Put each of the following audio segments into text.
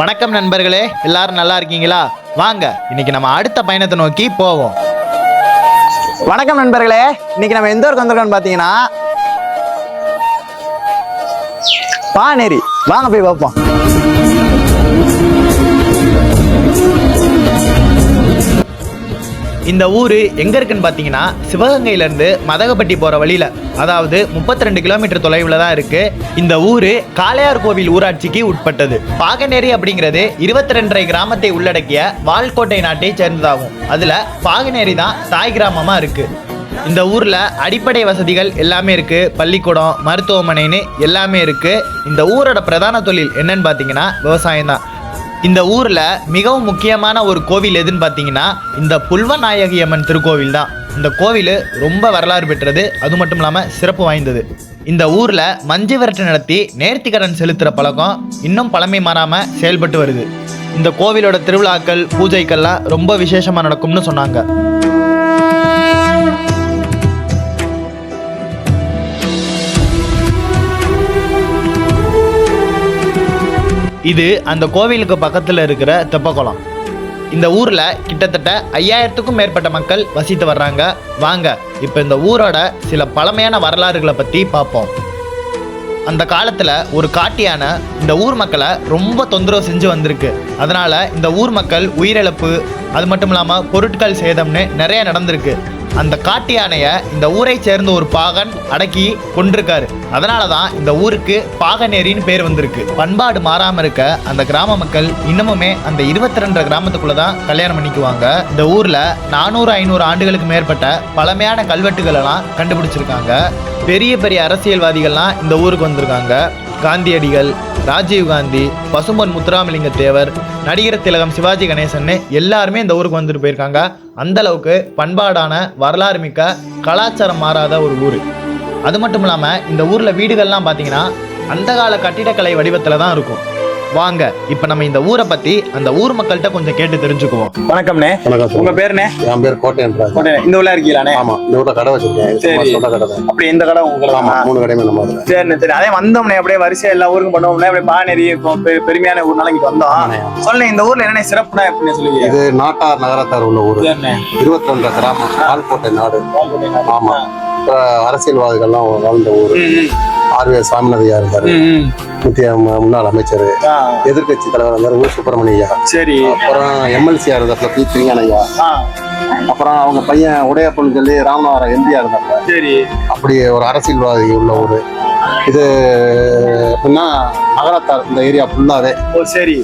வணக்கம் நண்பர்களே, எல்லாரும் நல்லா இருக்கீங்களா? வாங்க இன்னைக்கு நம்ம அடுத்த பயணத்தை நோக்கி போவோம். வணக்கம் நண்பர்களே, இன்னைக்கு நம்ம எந்த ஊருக்கு வந்திருக்கோம்னு பார்த்தீங்கன்னா பானேரி. வாங்க போய் பார்ப்போம். இந்த ஊர் எங்க இருக்குன்னு பார்த்தீங்கன்னா சிவகங்கையில இருந்து மதகப்பட்டி போற வழியில, அதாவது 32 கிலோமீட்டர் தொலைவில் தான் இருக்கு. இந்த ஊரு காளையார் கோவில் ஊராட்சிக்கு உட்பட்டது. பாகனேரி அப்படிங்கிறது 22 கிராமத்தை உள்ளடக்கிய வால்கோட்டை நாட்டை சேர்ந்ததாகும். அதுல பாகனேரி தான் தாய் கிராமமா இருக்கு. இந்த ஊர்ல அடிப்படை வசதிகள் எல்லாமே இருக்கு. பள்ளிக்கூடம், மருத்துவமனைன்னு எல்லாமே இருக்கு. இந்த ஊரோட பிரதான தொழில் என்னன்னு பார்த்தீங்கன்னா விவசாயம் தான். இந்த ஊர்ல மிகவும் முக்கியமான ஒரு கோவில் எதுன்னு பார்த்தீங்கன்னா இந்த புல்வநாயகி அம்மன் திருக்கோவில் தான். இந்த கோவில் ரொம்ப வரலாறு பெற்றது, அது மட்டும் இல்லாமல் சிறப்பு வாய்ந்தது. இந்த ஊர்ல மஞ்சு விரட்டு நடத்தி நேர்த்திக்கடன் செலுத்துற பழக்கம் இன்னும் பழமை மாறாம செயல்பட்டு வருது. இந்த கோவிலோட திருவிழாக்கள், பூஜைகள்லாம் ரொம்ப விசேஷமா நடக்கும்னு சொன்னாங்க. இது அந்த கோவிலுக்கு பக்கத்தில் இருக்கிற தெப்பக்குளம். இந்த ஊரில் கிட்டத்தட்ட 5000க்கும் மேற்பட்ட மக்கள் வசித்து வர்றாங்க. வாங்க இப்போ இந்த ஊரோட சில பழமையான வரலாறுகளை பற்றி பார்ப்போம். அந்த காலத்தில் ஒரு காட்டு யானை இந்த ஊர் மக்களை ரொம்ப தொந்தரவு செஞ்சு வந்திருக்கு. அதனால் இந்த ஊர் மக்கள் உயிரிழப்பு, அது மட்டும் இல்லாமல் பொருட்கள் சேதம்னு நிறைய நடந்திருக்கு. அந்த காட்டு யானையை இந்த ஊரை சேர்ந்த ஒரு பாகன் அடக்கி கொண்டிருக்காரு. அதனால தான் இந்த ஊருக்கு பாகனேரின்னு பேர் வந்திருக்கு. பண்பாடு மாறாமல் இருக்க அந்த கிராம மக்கள் இன்னமுமே அந்த 22 கிராமத்துக்குள்ள தான் கல்யாணம் பண்ணிக்குவாங்க. இந்த ஊர்ல 400-500 ஆண்டுகளுக்கு மேற்பட்ட பழமையான கல்வெட்டுகள் எல்லாம் கண்டுபிடிச்சிருக்காங்க. பெரிய பெரிய அரசியல்வாதிகள்லாம் இந்த ஊருக்கு வந்திருக்காங்க. காந்தியடிகள், ராஜீவ்காந்தி, பசும்பொன் முத்துராமலிங்க தேவர், நடிகர் திலகம் சிவாஜி கணேசன் எல்லாருமே இந்த ஊருக்கு வந்துட்டு போயிருக்காங்க. அந்த அளவுக்கு பண்பாடான, வரலாறு மிக்க, கலாச்சாரம் மாறாத ஒரு ஊர். அது மட்டும் இல்லாமல் இந்த ஊரில் வீடுகள்லாம் பார்த்தீங்கன்னா அந்த கால கட்டிடக்கலை வடிவத்தில் தான் இருக்கும். வாங்க இப்போ நம்ம இந்த ஊரை பற்றி அந்த ஊர் மக்கள்கிட்ட கொஞ்சம் கேட்டு தெரிஞ்சுக்குவோம். வணக்கம்ண்ணே. வணக்கம். உங்க பேருண்ணே? என் பேர் கோட்டையன். இந்த ஊர்ல இருக்கீங்களாண்ணே? ஆமா, இந்த ஊர்ல கடை வச்சிருக்கேன். சரி, கடை. அப்படி இந்த கடை உங்களுக்கு? ஆமா, 3 கடையுமே நம்ம. சரி சரி. அதே வந்தோம்னே அப்படியே வரிசையா எல்லா ஊருக்கும் பண்ணுவோம்னே. அப்படியே பானேரி பெருமையான ஊர்னால இங்க வந்தோம். சொல்லுங்க, இந்த ஊர்ல என்ன சிறப்புனா எப்படின்னு சொல்லுவீங்க? இது நாட்டார் நகரத்தார் உள்ள ஊர். 22 கிராமம், வால்கோட்டை நாடு. ஆமா, அரசியல்வாதிகள்லாம் வாழ்ந்த ஊர். ஆர்வே சாமிநாதையா இருந்தாரு, முன்னாள் அமைச்சர், எதிர்கட்சி தலைவர் இருந்தாரு ஊர் சுப்பிரமணியா. சரி. அப்புறம் எம்எல்சியா இருந்தாப்ல பி திருஞானையா. அப்புறம் அவங்க பையன் உடையப்பன்னு சொல்லி ராமநாதபுரம் எம்பியா இருந்தாங்க. சரி. அப்படி ஒரு அரசியல்வாதி உள்ள ஊரு இது. எப்படின்னா நகரத்தார் இந்த ஏரியா ஃபுல்லாவே. சரி.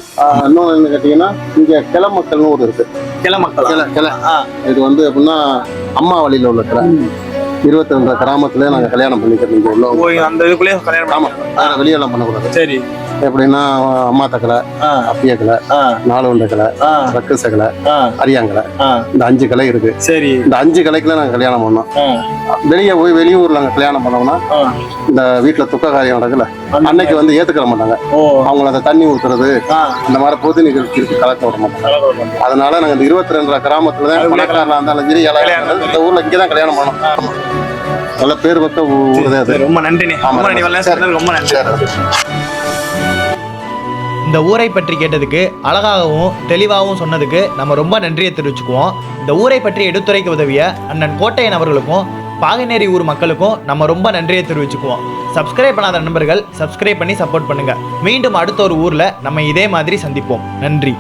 இன்னொன்னு என்ன கேட்டீங்கன்னா, இங்க கிளை மக்கள்னு ஒரு இருக்கு. கிளை மக்கள் கிளை இது வந்து எப்படின்னா அம்மா வழியில உள்ள கிளை. 22 கிராமத்துல நாங்க கல்யாணம் பண்ணிக்கிறோம். அந்த இதுக்குள்ளேயே கல்யாணம்? ஆமா, வெளியெல்லாம் பண்ணக்கூடாது. சரி. எப்படின்னா அம்மா தக்கலை, அப்பிய கலை, 4 கலை, ரக்கச கலை, அரியாங்கலை, இந்த 5 கலை இருக்கு. சரி. இந்த 5 கலைக்குள்ள நாங்க கல்யாணம் பண்ணோம். வெளியே போய் வெளியூர்ல நாங்க கல்யாணம் பண்ணோம்னா இந்த வீட்டுல துக்க காரியம் நடக்கல, அன்னைக்கு வந்து ஏத்துக்கிற மாட்டாங்க. அவங்கள அந்த தண்ணி ஊத்துறது, இந்த மாதிரி பொது நிகழ்ச்சிக்கு கலக்க விட மாட்டாங்க. அதனால நாங்க இந்த 22 கிராமத்துலதான் பணக்காரனா இருந்தாலும் சரி, இந்த ஊர்ல இங்கதான் கல்யாணம் பண்ணோம். நல்ல பேர் பக்க ஊருதே அது. ரொம்ப நன்றி. ரொம்ப நன்றி. இந்த ஊரை பற்றி கேட்டதுக்கு, அழகாகவும் தெளிவாகவும் சொன்னதுக்கு நம்ம ரொம்ப நன்றியை தெரிவிச்சுக்குவோம். இந்த ஊரை பற்றி எடுத்துரைக்க உதவிய அண்ணன் கோட்டையன் அவர்களுக்கும் பாகனேரி ஊர் மக்களுக்கும் நம்ம ரொம்ப நன்றியை தெரிவிச்சுக்குவோம். சப்ஸ்கிரைப் பண்ணாத நண்பர்கள் சப்ஸ்கிரைப் பண்ணி சப்போர்ட் பண்ணுங்க. மீண்டும் அடுத்த ஒரு ஊர்ல நம்ம இதே மாதிரி சந்திப்போம். நன்றி.